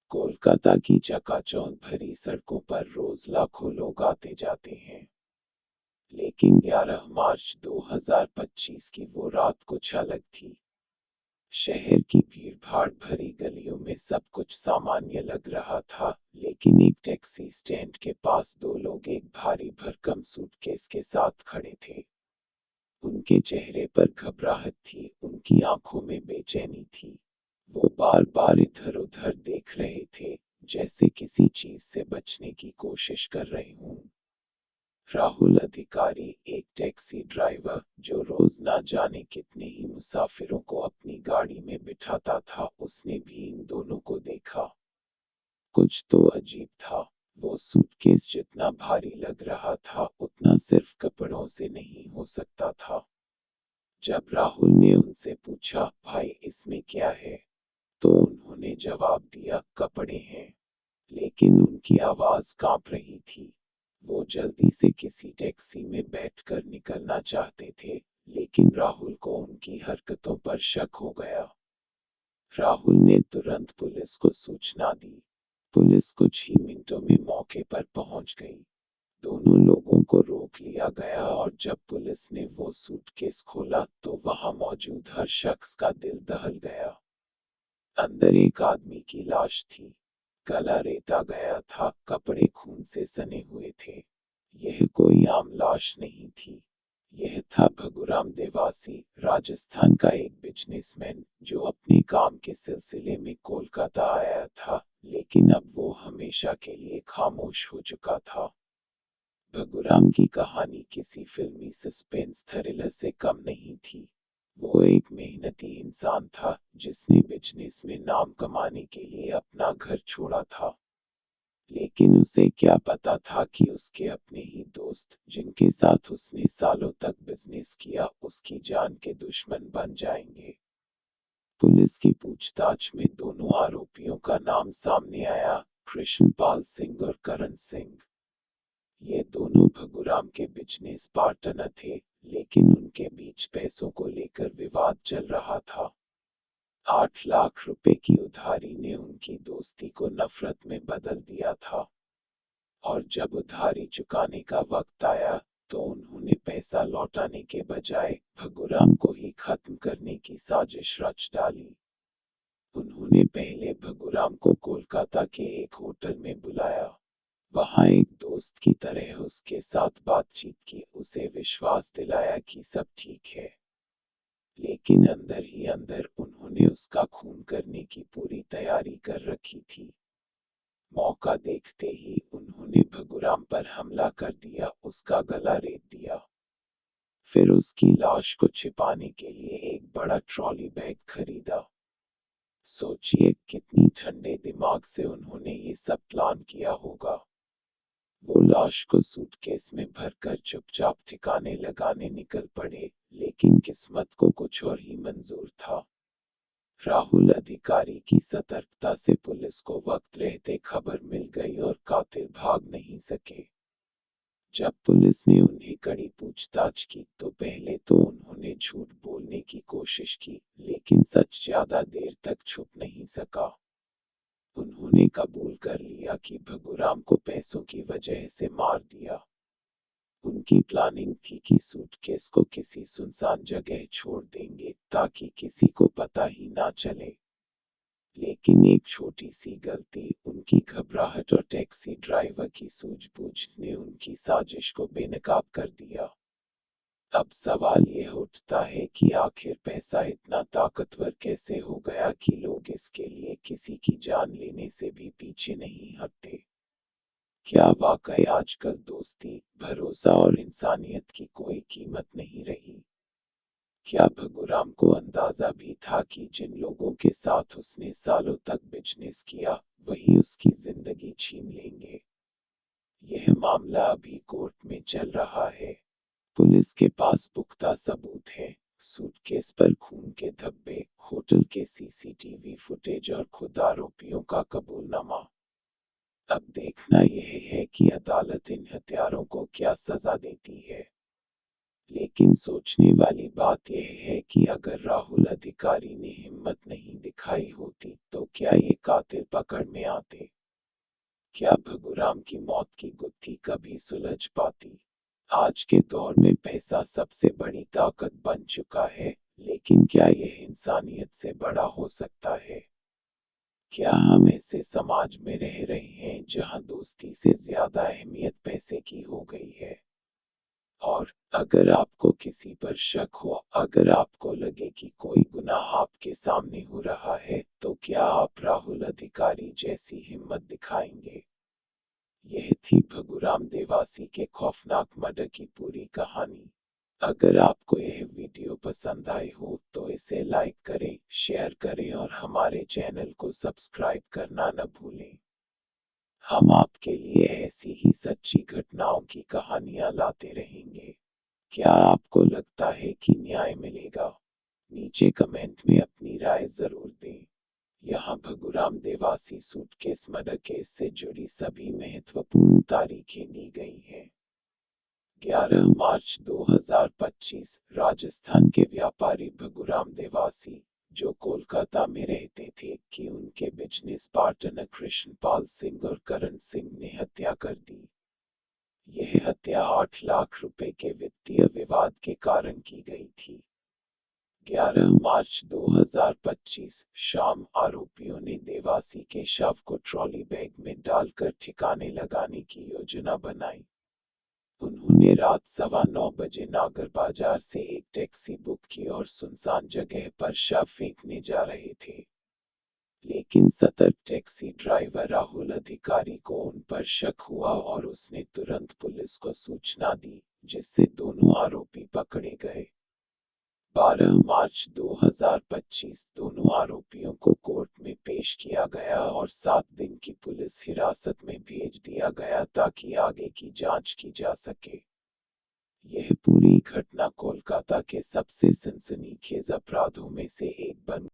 कोलकाता की चकाचौंध भरी सड़कों पर रोज लाखों लोग आते जाते हैं। लेकिन 11 मार्च 2025 की वो रात कुछ अलग थी। शहर की भीड़-भाड़ भरी गलियों में सब कुछ सामान्य लग रहा था, लेकिन एक टैक्सी स्टैंड के पास दो लोग एक भारी भरकम सूटकेस के साथ खड़े थे। उनके चेहरे पर घबराहट थी, उनकी आंखों में बेचैनी थी। वो बार-बार इधर-उधर देख रहे थे, जैसे किसी चीज से बचने की कोशिश कर रहे हों। राहुल अधिकारी, एक टैक्सी ड्राइवर जो रोज ना जाने कितने ही मुसाफिरों को अपनी गाड़ी में बिठाता था, उसने भी इन दोनों को देखा। कुछ तो अजीब था। वो सूटकेस जितना भारी लग रहा था, उतना सिर्फ कपड़ों से नहीं हो सकता था। जब राहुल ने उनसे पूछा, भाई इसमें क्या है, तो उन्होंने जवाब दिया, कपड़े हैं। लेकिन उनकी आवाज कांप रही थी। वो जल्दी से किसी टैक्सी में बैठकर निकलना चाहते थे, लेकिन राहुल को उनकी हरकतों पर शक हो गया। राहुल ने तुरंत पुलिस को सूचना दी। पुलिस कुछ ही मिनटों में मौके पर पहुंच गई। दोनों लोगों को रोक लिया गया और जब पुलिस ने वो सूटकेस खोला तो वहां मौजूद हर शख्स का दिल दहल गया। अंदर एक आदमी की लाश थी। गला रेता गया था, कपड़े खून से सने हुए थे। यह कोई आम लाश नहीं थी। यह था भगुराम देवासी, राजस्थान का एक बिजनेसमैन, जो अपने काम के सिलसिले में कोलकाता आया था, लेकिन अब वो हमेशा के लिए खामोश हो चुका था। भगुराम की कहानी किसी फिल्मी सस्पेंस थ्रिलर से कम नहीं थी। वो एक मेहनती इंसान था, जिसने बिजनेस में नाम कमाने के लिए अपना घर छोड़ा था। लेकिन उसे क्या पता था कि उसके अपने ही दोस्त, जिनके साथ उसने सालों तक बिजनेस किया, उसकी जान के दुश्मन बन जाएंगे। पुलिस की पूछताछ में दोनों आरोपियों का नाम सामने आया, कृष्णपाल सिंह और करण सिंह। ये दोनों भगुराम के बिजनेस पार्टनर थे, लेकिन उनके बीच पैसों को लेकर विवाद चल रहा था। 8 लाख रुपए की उधारी ने उनकी दोस्ती को नफरत में बदल दिया था। और जब उधारी चुकाने का वक्त आया, तो उन्होंने पैसा लौटाने के बजाय भगुराम को ही खत्म करने की साजिश रच डाली। उन्होंने पहले भगुराम को कोलकाता के एक होटल में बुलाया। वहां एक दोस्त की तरह उसके साथ बातचीत की, उसे विश्वास दिलाया कि सब ठीक है। लेकिन अंदर ही अंदर उन्होंने उसका खून करने की पूरी तैयारी कर रखी थी। मौका देखते ही उन्होंने भगुराम पर हमला कर दिया, उसका गला रेत दिया। फिर उसकी लाश को छिपाने के लिए एक बड़ा ट्रॉली बैग खरीदा। सोचिए कितनी ठंडे दिमाग से उन्होंने ये सब प्लान किया होगा। वो लाश को सूटकेस में भरकर चुपचाप ठिकाने लगाने निकल पड़े, लेकिन किस्मत को कुछ और ही मंजूर था। राहुल अधिकारी की सतर्कता से पुलिस को वक्त रहते खबर मिल गई और कातिल भाग नहीं सके। जब पुलिस ने उन्हें कड़ी पूछताछ की तो पहले तो उन्होंने झूठ बोलने की कोशिश की, लेकिन सच ज्यादा देर तक छुप नहीं सका। उन्होंने कबूल कर लिया कि भगुराम को पैसों की वजह से मार दिया। उनकी प्लानिंग थी कि सूटकेस को किसी सुनसान जगह छोड़ देंगे, ताकि किसी को पता ही ना चले। लेकिन एक छोटी सी गलती, उनकी घबराहट और टैक्सी ड्राइवर की सूझबूझ ने उनकी साजिश को बेनकाब कर दिया। अब सवाल यह उठता है कि आखिर पैसा इतना ताकतवर कैसे हो गया कि लोग इसके लिए किसी की जान लेने से भी पीछे नहीं हटते। क्या वाकई आजकल दोस्ती, भरोसा और इंसानियत की कोई कीमत नहीं रही? क्या भगुराम को अंदाजा भी था कि जिन लोगों के साथ उसने सालों तक बिजनेस किया, वही उसकी जिंदगी छीन लेंगे? यह मामला अभी कोर्ट में चल रहा है। पुलिस के पास पुख्ता सबूत है, सूटकेस पर खून के धब्बे, होटल के सीसीटीवी फुटेज और खुद आरोपियों का कबूलनामा। अब देखना यह है कि अदालत इन हत्यारों को क्या सजा देती है। लेकिन सोचने वाली बात यह है कि अगर राहुल अधिकारी ने हिम्मत नहीं दिखाई होती तो क्या ये कातिल पकड़ में आते? क्या भगुराम की मौत की गुत्थी कभी सुलझ पाती? आज के दौर में पैसा सबसे बड़ी ताकत बन चुका है, लेकिन क्या यह इंसानियत से बड़ा हो सकता है? क्या हम ऐसे समाज में रह रहे हैं जहां दोस्ती से ज्यादा अहमियत पैसे की हो गई है? और अगर आपको किसी पर शक हो, अगर आपको लगे कि कोई गुनाह आपके सामने हो रहा है, तो क्या आप राहुल अधिकारी जैसी हिम्मत दिखाएंगे? यह थी भगुराम देवासी के खौफनाक मर्डर की पूरी कहानी। अगर आपको यह वीडियो पसंद आई हो तो इसे लाइक करें, शेयर करें और हमारे चैनल को सब्सक्राइब करना न भूलें। हम आपके लिए ऐसी ही सच्ची घटनाओं की कहानियां लाते रहेंगे। क्या आपको लगता है कि न्याय मिलेगा? नीचे कमेंट में अपनी राय जरूर दें। यहाँ भगुराम देवासी सूटकेस मर्डर केस से जुड़ी सभी महत्वपूर्ण तारीखें दी गई हैं। 11 मार्च 2025 राजस्थान के व्यापारी भगुराम देवासी, जो कोलकाता में रहते थे, कि उनके बिजनेस पार्टनर कृष्णपाल सिंह और करण सिंह ने हत्या कर दी। यह हत्या 8 लाख रुपए के वित्तीय विवाद के कारण की गई थी। 11 मार्च 2025 शाम आरोपियों ने देवासी के शव को ट्रॉली बैग में डालकर ठिकाने लगाने की योजना बनाई। उन्होंने रात 9:15 बजे नागर बाजार से एक टैक्सी बुक की और सुनसान जगह पर शव फेंकने जा रहे थे। लेकिन सतर्क टैक्सी ड्राइवर राहुल अधिकारी को उन पर शक हुआ और उसने तुरंत पुलिस को सूचना दी, जिससे दोनों आरोपी पकड़े गए। 12 मार्च 2025 दोनों आरोपियों को कोर्ट में पेश किया गया और 7 दिन की पुलिस हिरासत में भेज दिया गया ताकि आगे की जांच की जा सके। यह पूरी घटना कोलकाता के सबसे सनसनीखेज अपराधों में से एक बन